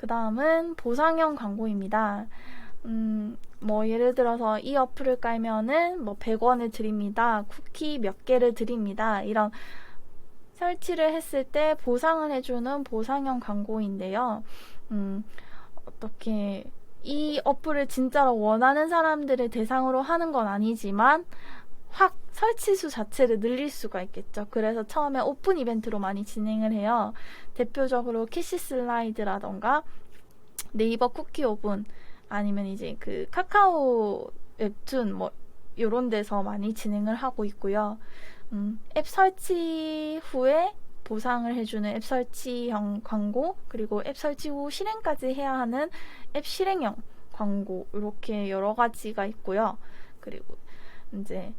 다음은 보상형 광고입니다. 뭐 예를 들어서 이 어플을 깔면은 뭐 100원을 드립니다. 쿠키 몇 개를 드립니다. 이런 설치를 했을 때 보상을 해주는 보상형 광고인데요. 어떻게 이 어플을 진짜로 원하는 사람들을 대상으로 하는 건 아니지만 확 설치 수 자체를 늘릴 수가 있겠죠. 그래서 처음에 오픈 이벤트로 많이 진행을 해요. 대표적으로 캐시 슬라이드라던가 네이버 쿠키 오븐 아니면 이제 그 카카오 웹툰 뭐 이런 데서 많이 진행을 하고 있고요. 앱 설치 후에 보상을 해주는 앱 설치형 광고, 그리고 앱 설치 후 실행까지 해야 하는 앱 실행형 광고, 이렇게 여러 가지가 있고요. 그리고 이제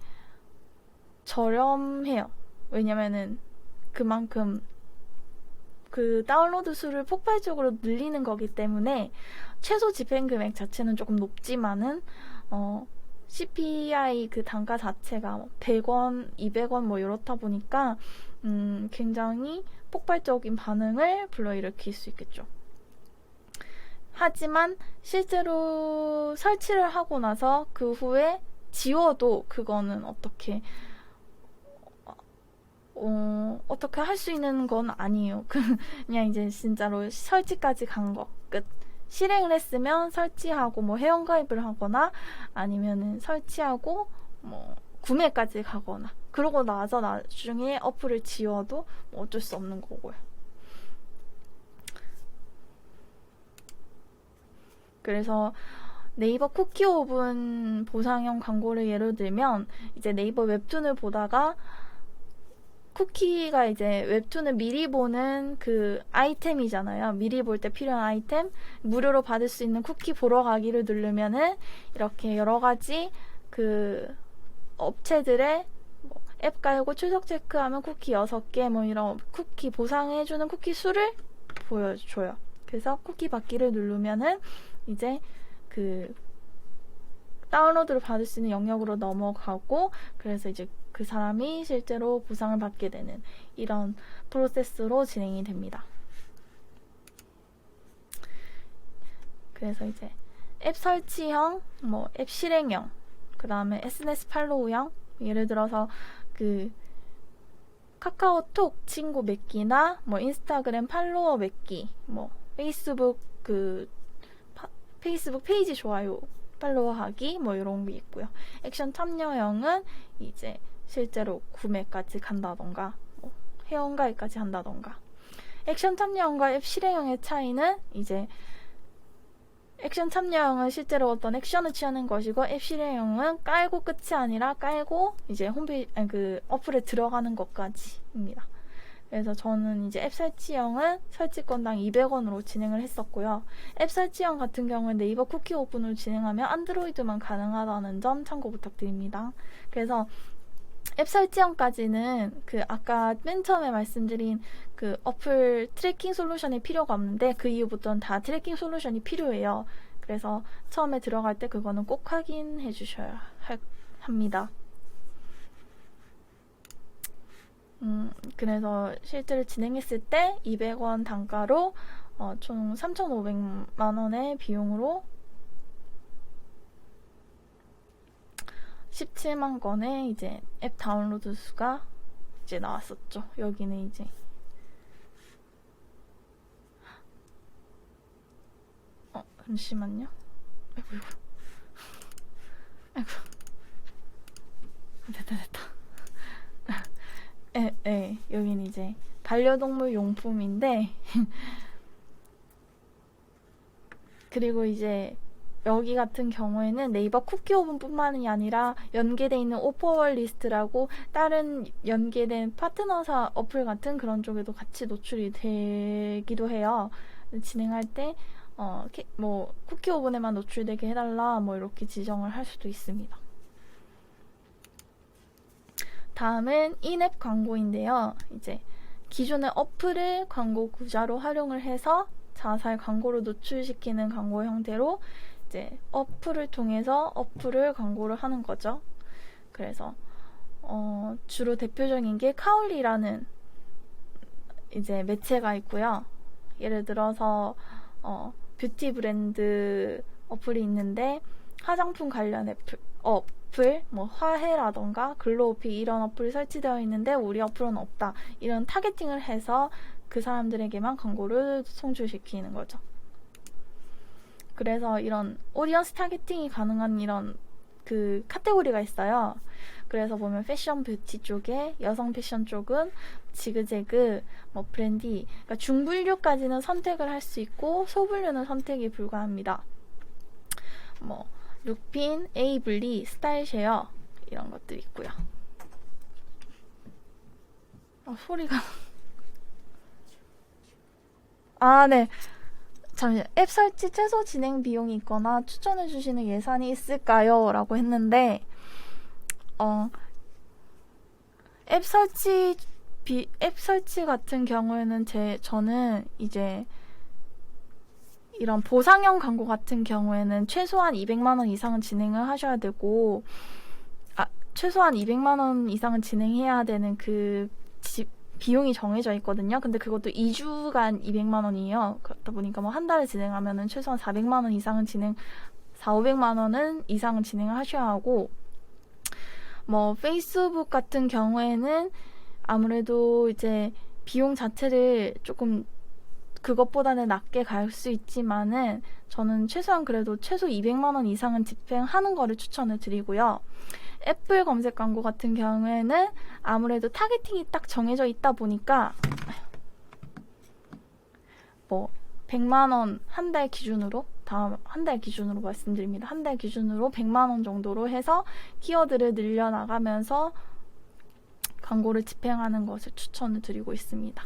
저렴해요. 왜냐면은 그만큼 그 다운로드 수를 폭발적으로 늘리는 거기 때문에 최소 집행 금액 자체는 조금 높지만은 CPI 그 단가 자체가 100원, 200원 뭐 이렇다 보니까 굉장히 폭발적인 반응을 불러일으킬 수 있겠죠. 하지만 실제로 설치를 하고 나서 그 후에 지워도 그거는 어떻게 할 수 있는 건 아니에요. 그냥 이제 진짜로 설치까지 간 거 끝. 실행을 했으면 설치하고 뭐 회원가입을 하거나 아니면은 설치하고 뭐 구매까지 가거나 그러고 나서 나중에 어플을 지워도 뭐 어쩔 수 없는 거고요. 그래서 네이버 쿠키 오븐 보상형 광고를 예로 들면 이제 네이버 웹툰을 보다가 쿠키가 이제 웹툰을 미리 보는 그 아이템이잖아요. 미리 볼 때 필요한 아이템, 무료로 받을 수 있는 쿠키 보러 가기를 누르면은 이렇게 여러 가지 그 업체들의 뭐 앱 깔고 출석 체크하면 쿠키 6개 뭐 이런 쿠키 보상해주는 쿠키 수를 보여줘요. 그래서 쿠키 받기를 누르면은 이제 그 다운로드를 받을 수 있는 영역으로 넘어가고, 그래서 이제 그 사람이 실제로 보상을 받게 되는 이런 프로세스로 진행이 됩니다. 그래서 이제 앱 설치형, 뭐 앱 실행형, 그 다음에 SNS 팔로우형, 예를 들어서 그 카카오톡 친구 맺기나 뭐 인스타그램 팔로워 맺기, 뭐 페이스북 페이스북 페이지 좋아요 팔로우하기 뭐 이런 게 있고요. 액션 참여형은 이제 실제로 구매까지 간다던가 뭐 회원가입까지 한다던가. 액션 참여형과 앱 실행형의 차이는 이제 액션 참여형은 실제로 어떤 액션을 취하는 것이고, 앱 실행형은 깔고 끝이 아니라 깔고 이제 그 어플에 들어가는 것까지입니다. 그래서 저는 이제 앱 설치형은 설치건당 200원으로 진행을 했었고요. 앱 설치형 같은 경우는 네이버 쿠키 오픈으로 진행하면 안드로이드만 가능하다는 점 참고 부탁드립니다. 그래서 앱 설치형까지는 그 아까 맨 처음에 말씀드린 그 어플 트래킹 솔루션이 필요가 없는데 그 이후부터는 다 트래킹 솔루션이 필요해요. 그래서 처음에 들어갈 때 그거는 꼭 확인해 주셔야 합니다. 그래서 실제로 진행했을 때 200원 단가로 총 3,500만 원의 비용으로 17만 건의 이제 앱 다운로드 수가 이제 나왔었죠. 여기는 이제 잠시만요. 아이고. 됐다. 여기는 이제 반려동물 용품인데 그리고 이제 여기 같은 경우에는 네이버 쿠키 오븐뿐만이 아니라 연계되어 있는 오퍼월 리스트라고 다른 연계된 파트너사 어플 같은 그런 쪽에도 같이 노출이 되기도 해요. 진행할 때 뭐 쿠키 오븐에만 노출되게 해달라 뭐 이렇게 지정을 할 수도 있습니다. 다음은 인앱 광고인데요. 이제 기존의 어플을 광고 구자로 활용을 해서 자사의 광고를 노출시키는 광고 형태로 이제 어플을 통해서 어플을 광고를 하는 거죠. 그래서 주로 대표적인 게 카울리라는 이제 매체가 있고요. 예를 들어서 뷰티 브랜드 어플이 있는데 화장품 관련 어플, 뭐 화해라던가 글로우피 이런 어플이 설치되어 있는데 우리 어플은 없다. 이런 타겟팅을 해서 그 사람들에게만 광고를 송출시키는 거죠. 그래서 이런 오디언스 타겟팅이 가능한 이런 그 카테고리가 있어요. 그래서 보면 패션 뷰티 쪽에 여성 패션 쪽은 지그재그, 뭐 브랜디, 그러니까 중분류까지는 선택을 할 수 있고 소분류는 선택이 불가합니다. 뭐 룩핀, 에이블리, 스타일쉐어 이런 것들이 있고요. 소리가 네. 잠시만요. 앱 설치 최소 진행 비용이 있거나 추천해 주시는 예산이 있을까요? 라고 했는데 앱 설치 같은 경우에는 저는 이제 이런 보상형 광고 같은 경우에는 최소한 200만 원 이상은 진행을 하셔야 되고 최소한 200만 원 이상은 진행해야 되는 그 비용이 정해져 있거든요. 근데 그것도 2주간 200만 원이에요. 그렇다 보니까 뭐 한 달에 진행하면은 최소한 400만 원 이상은 500만 원은 이상은 진행을 하셔야 하고 뭐 페이스북 같은 경우에는 아무래도 이제 비용 자체를 조금 그것보다는 낮게 갈 수 있지만은 저는 최소한 그래도 최소 200만 원 이상은 집행하는 거를 추천을 드리고요. 애플 검색 광고 같은 경우에는 아무래도 타겟팅이 딱 정해져 있다 보니까 뭐 100만 원 한 달 기준으로 한 달 기준으로 말씀드립니다. 한 달 기준으로 100만 원 정도로 해서 키워드를 늘려나가면서 광고를 집행하는 것을 추천을 드리고 있습니다.